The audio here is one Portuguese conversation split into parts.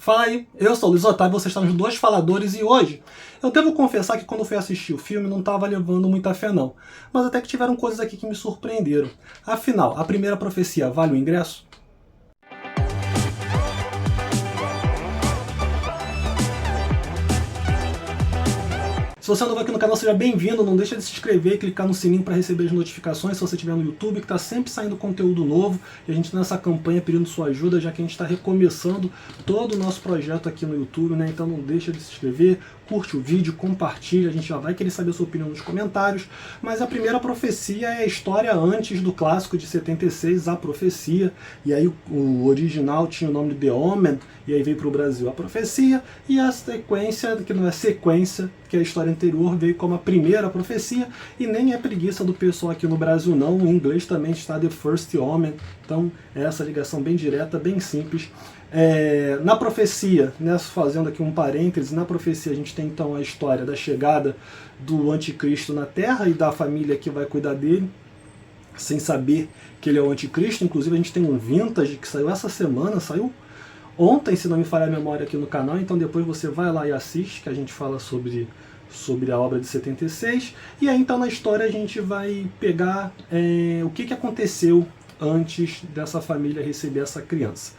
Fala aí, eu sou o Luiz Otávio, você está nos Dois Faladores e hoje eu devo confessar que quando eu fui assistir o filme não estava levando muita fé não, mas até que tiveram coisas aqui que me surpreenderam. Afinal, a primeira profecia vale o ingresso? Se você é novo aqui no canal, seja bem-vindo, não deixa de se inscrever e clicar no sininho para receber as notificações se você estiver no YouTube, que está sempre saindo conteúdo novo, e a gente está nessa campanha pedindo sua ajuda, já que a gente está recomeçando todo o nosso projeto aqui no YouTube, né? Então não deixa de se inscrever, curte o vídeo, compartilha, a gente já vai querer saber a sua opinião nos comentários, mas a primeira profecia é a história antes do clássico de 76, A Profecia, e aí o original tinha o nome de The Omen, e aí veio para o Brasil A Profecia, e a sequência, que não é sequência, que é a história anterior, veio como a primeira profecia, e nem é preguiça do pessoal aqui no Brasil não, em inglês também está The First Omen, então é essa ligação bem direta, bem simples. Na profecia, né, fazendo aqui um parêntese, na profecia a gente tem então a história da chegada do anticristo na Terra e da família que vai cuidar dele, sem saber que ele é o anticristo. Inclusive a gente tem um vintage que saiu essa semana, saiu ontem, se não me falhar a memória, aqui no canal, então depois você vai lá e assiste, que a gente fala sobre a obra de 76, e aí então na história a gente vai pegar o que aconteceu antes dessa família receber essa criança.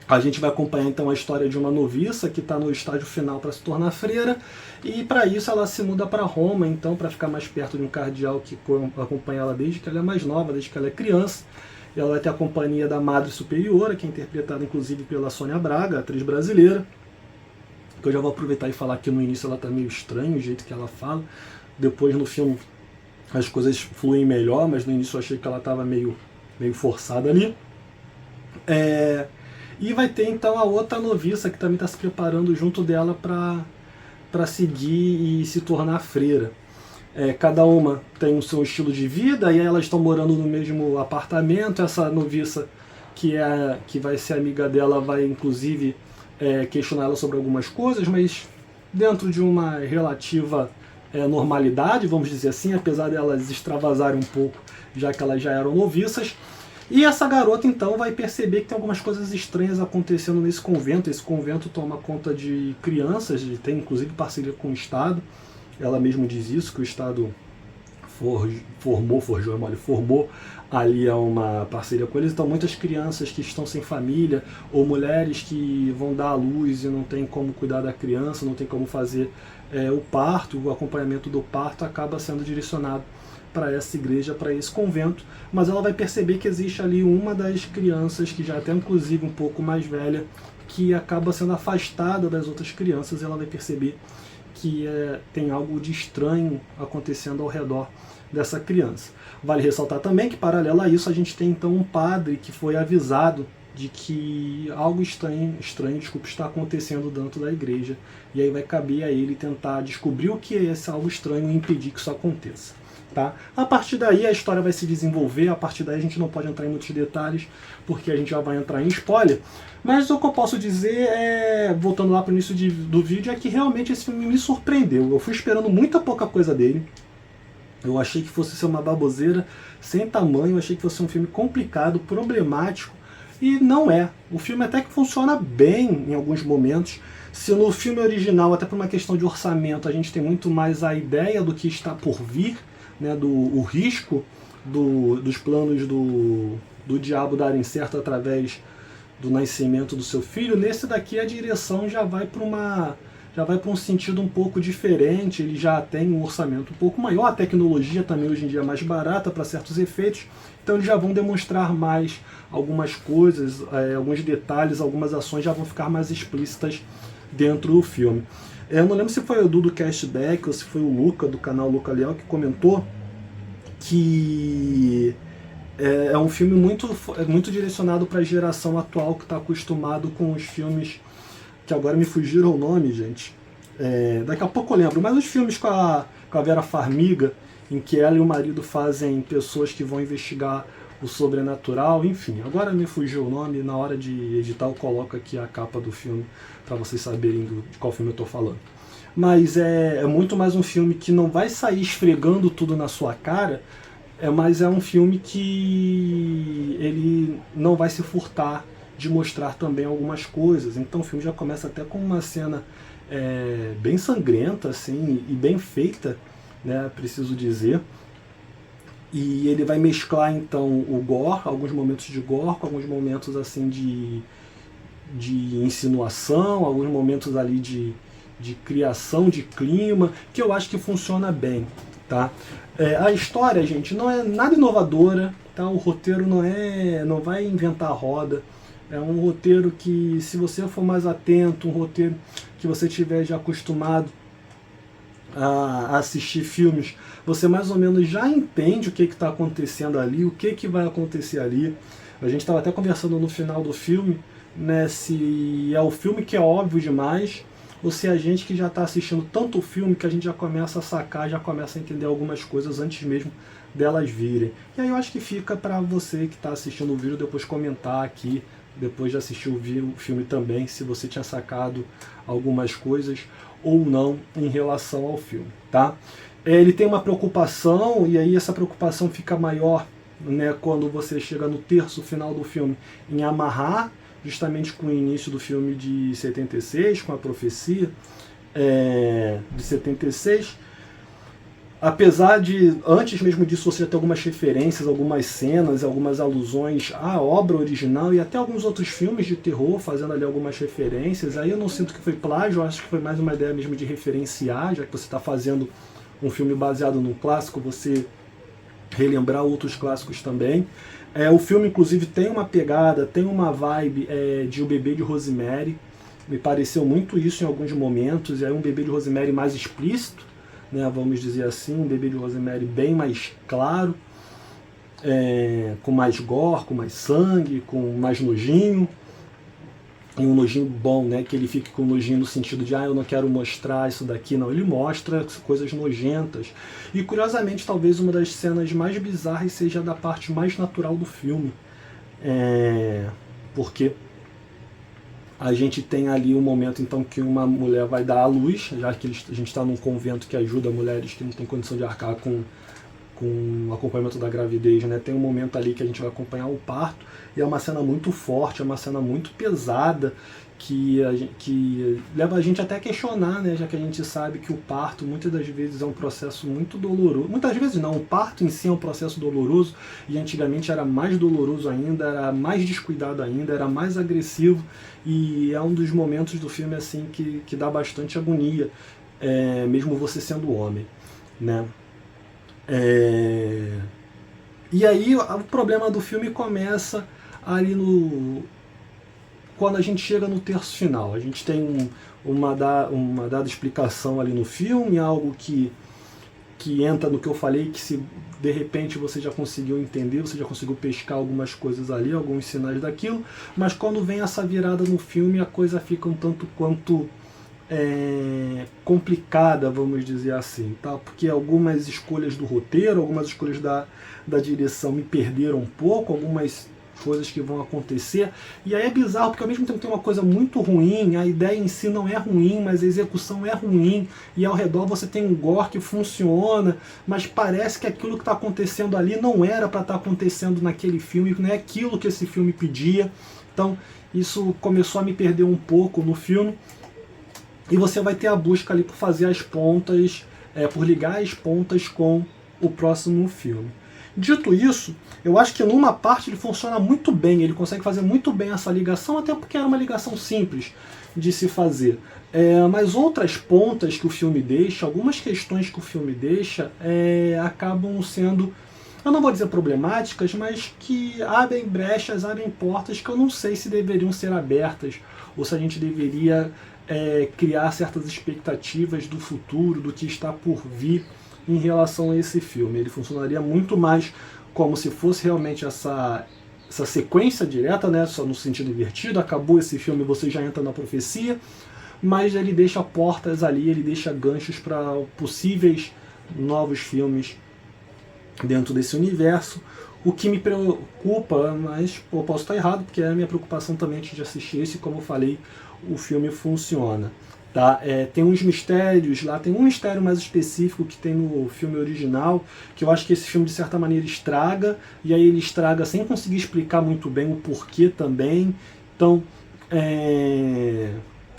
A gente vai acompanhar então a história de uma noviça que está no estágio final para se tornar freira, e para isso ela se muda para Roma, então, para ficar mais perto de um cardeal que acompanha ela desde que ela é mais nova, desde que ela é criança. Ela vai ter a companhia da Madre Superiora, que é interpretada inclusive pela Sônia Braga, atriz brasileira, que eu já vou aproveitar e falar que no início ela está meio estranho o jeito que ela fala, depois no filme as coisas fluem melhor, mas no início eu achei que ela estava meio forçada ali. E vai ter então a outra noviça que também está se preparando junto dela para seguir e se tornar freira. Cada uma tem o seu estilo de vida, e aí elas estão morando no mesmo apartamento. Essa noviça, que vai ser amiga dela, vai inclusive questionar ela sobre algumas coisas, mas dentro de uma relativa normalidade, vamos dizer assim, apesar delas extravasarem um pouco, já que elas já eram noviças. E essa garota então vai perceber que tem algumas coisas estranhas acontecendo nesse convento. Esse convento toma conta de crianças, tem inclusive parceria com o Estado. Ela mesma diz isso, que o Estado formou ali uma parceria com eles. Então muitas crianças que estão sem família, ou mulheres que vão dar à luz e não tem como cuidar da criança, não tem como fazer o parto, o acompanhamento do parto, acaba sendo direcionado para essa igreja, para esse convento. Mas ela vai perceber que existe ali uma das crianças, que já até inclusive um pouco mais velha, que acaba sendo afastada das outras crianças, e ela vai perceber que tem algo de estranho acontecendo ao redor dessa criança. Vale ressaltar também que, paralelo a isso, a gente tem então um padre que foi avisado de que algo estranho, está acontecendo dentro da igreja, e aí vai caber a ele tentar descobrir o que é esse algo estranho e impedir que isso aconteça. Tá? A partir daí a história vai se desenvolver, a partir daí a gente não pode entrar em muitos detalhes, porque a gente já vai entrar em spoiler, mas o que eu posso dizer voltando lá para o início do vídeo, é que realmente esse filme me surpreendeu. Eu fui esperando muita pouca coisa dele, eu achei que fosse ser uma baboseira sem tamanho, eu achei que fosse ser um filme complicado, problemático, e não é. O filme até que funciona bem em alguns momentos. Se no filme original, até por uma questão de orçamento, a gente tem muito mais a ideia do que está por vir, né, o risco dos planos do diabo darem certo através do nascimento do seu filho. Nesse daqui a direção já vai para um sentido um pouco diferente. Ele já tem um orçamento um pouco maior, a tecnologia também hoje em dia é mais barata para certos efeitos, então eles já vão demonstrar mais algumas coisas, alguns detalhes, algumas ações já vão ficar mais explícitas dentro do filme. Eu não lembro se foi o Edu do Cashback ou se foi o Luca, do canal Luca Leal, que comentou que é um filme muito direcionado para a geração atual, que está acostumado com os filmes, que agora me fugiram o nome, gente. Daqui a pouco eu lembro, mas os filmes com a Vera Farmiga, em que ela e o marido fazem pessoas que vão investigar o sobrenatural, enfim, agora me fugiu o nome, na hora de editar eu coloco aqui a capa do filme para vocês saberem de qual filme eu estou falando. Mas é muito mais um filme que não vai sair esfregando tudo na sua cara, mas é um filme que ele não vai se furtar de mostrar também algumas coisas. Então o filme já começa até com uma cena bem sangrenta, assim, e bem feita, né, preciso dizer. E ele vai mesclar então o gore, alguns momentos de gore, com alguns momentos assim de insinuação, alguns momentos ali de criação de clima, que eu acho que funciona bem, tá? A história, gente, não é nada inovadora, tá? O roteiro não vai inventar a roda. É um roteiro que, se você for mais atento, um roteiro que você tiver já acostumado a assistir filmes, você mais ou menos já entende o que está acontecendo ali, o que vai acontecer ali. A gente estava até conversando no final do filme, né, se é o filme que é óbvio demais, ou se é a gente que já está assistindo tanto o filme que a gente já começa a sacar, já começa a entender algumas coisas antes mesmo delas virem. E aí eu acho que fica para você que está assistindo o vídeo depois comentar aqui, depois de assistir o filme também, se você tinha sacado algumas coisas ou não em relação ao filme, tá? Ele tem uma preocupação, e aí essa preocupação fica maior, né, quando você chega no terço final do filme, em amarrar justamente com o início do filme de 76, com a profecia de 76. Apesar de, antes mesmo disso, você já ter algumas referências, algumas cenas, algumas alusões à obra original e até alguns outros filmes de terror, fazendo ali algumas referências. Aí eu não sinto que foi plágio, eu acho que foi mais uma ideia mesmo de referenciar, já que você está fazendo um filme baseado num clássico, você relembrar outros clássicos também. O filme, inclusive, tem uma pegada, tem uma vibe de O Bebê de Rosemary. Me pareceu muito isso em alguns momentos. E aí um Bebê de Rosemary mais explícito, né, vamos dizer assim, um Bebê de Rosemary bem mais claro, com mais gore, com mais sangue, com mais nojinho. E um nojinho bom, né, que ele fique com nojinho no sentido de eu não quero mostrar isso daqui, não, ele mostra coisas nojentas. E curiosamente, talvez uma das cenas mais bizarras seja da parte mais natural do filme, porque a gente tem ali um momento então que uma mulher vai dar à luz, já que a gente está num convento que ajuda mulheres que não têm condição de arcar com o acompanhamento da gravidez, né? Tem um momento ali que a gente vai acompanhar o parto, e é uma cena muito forte, é uma cena muito pesada, que leva a gente até a questionar, né? Já que a gente sabe que o parto muitas das vezes é um processo muito doloroso. Muitas vezes não, o parto em si é um processo doloroso, e antigamente era mais doloroso ainda, era mais descuidado ainda, era mais agressivo, e é um dos momentos do filme assim que dá bastante agonia, mesmo você sendo homem, né? E aí o problema do filme começa ali quando a gente chega no terço final. A gente tem uma dada explicação ali no filme, algo que entra no que eu falei, que se de repente você já conseguiu entender, você já conseguiu pescar algumas coisas ali, alguns sinais daquilo, mas quando vem essa virada no filme a coisa fica um tanto quanto complicada, vamos dizer assim, tá? Porque algumas escolhas do roteiro, algumas escolhas da direção me perderam um pouco, algumas coisas que vão acontecer, e aí é bizarro, porque ao mesmo tempo tem uma coisa muito ruim, a ideia em si não é ruim, mas a execução é ruim, e ao redor você tem um gore que funciona, mas parece que aquilo que está acontecendo ali não era para estar acontecendo naquele filme, não é aquilo que esse filme pedia. Então isso começou a me perder um pouco no filme, e você vai ter a busca ali por fazer as pontas, por ligar as pontas com o próximo filme. Dito isso, eu acho que numa parte ele funciona muito bem, ele consegue fazer muito bem essa ligação, até porque era uma ligação simples de se fazer. Mas outras pontas que o filme deixa, algumas questões que o filme deixa, acabam sendo, eu não vou dizer problemáticas, mas que abrem brechas, abrem portas que eu não sei se deveriam ser abertas, ou se a gente deveria criar certas expectativas do futuro, do que está por vir em relação a esse filme. Ele funcionaria muito mais como se fosse realmente essa sequência direta, né, só no sentido invertido, acabou esse filme, você já entra na profecia, mas ele deixa portas ali, ele deixa ganchos para possíveis novos filmes dentro desse universo, o que me preocupa, mas eu posso estar errado, porque é a minha preocupação também antes de assistir esse, como eu falei, o filme funciona. Tá? Tem uns mistérios lá, tem um mistério mais específico que tem no filme original, que eu acho que esse filme de certa maneira estraga, e aí ele estraga sem conseguir explicar muito bem o porquê também, Então,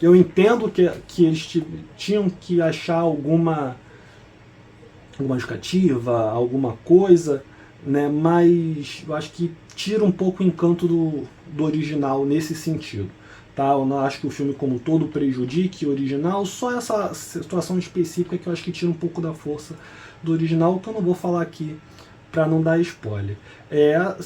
eu entendo que eles tinham que achar alguma justificativa, alguma coisa, né? Mas eu acho que tira um pouco o encanto do original nesse sentido. Tá? Eu não acho que o filme como um todo prejudique o original, só essa situação específica que eu acho que tira um pouco da força do original, que eu não vou falar aqui para não dar spoiler.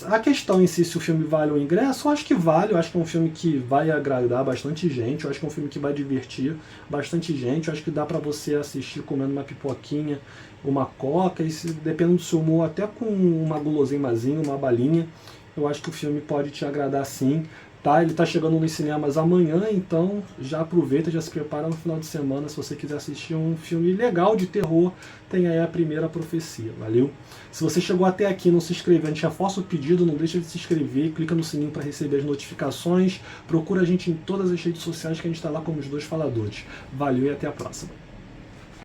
A questão em si, se o filme vale o ingresso, eu acho que vale, eu acho que é um filme que vai agradar bastante gente, eu acho que é um filme que vai divertir bastante gente, eu acho que dá para você assistir comendo uma pipoquinha, uma coca, e se, dependendo do seu humor, até com uma guloseimazinha, uma balinha, eu acho que o filme pode te agradar sim. Tá, ele está chegando nos cinemas amanhã, então já aproveita, já se prepara no final de semana se você quiser assistir um filme legal de terror, tem aí A Primeira Profecia, valeu? Se você chegou até aqui e não se inscreveu, a gente reforça o pedido, não deixa de se inscrever, clica no sininho para receber as notificações, procura a gente em todas as redes sociais que a gente está lá como os dois faladores. Valeu e até a próxima.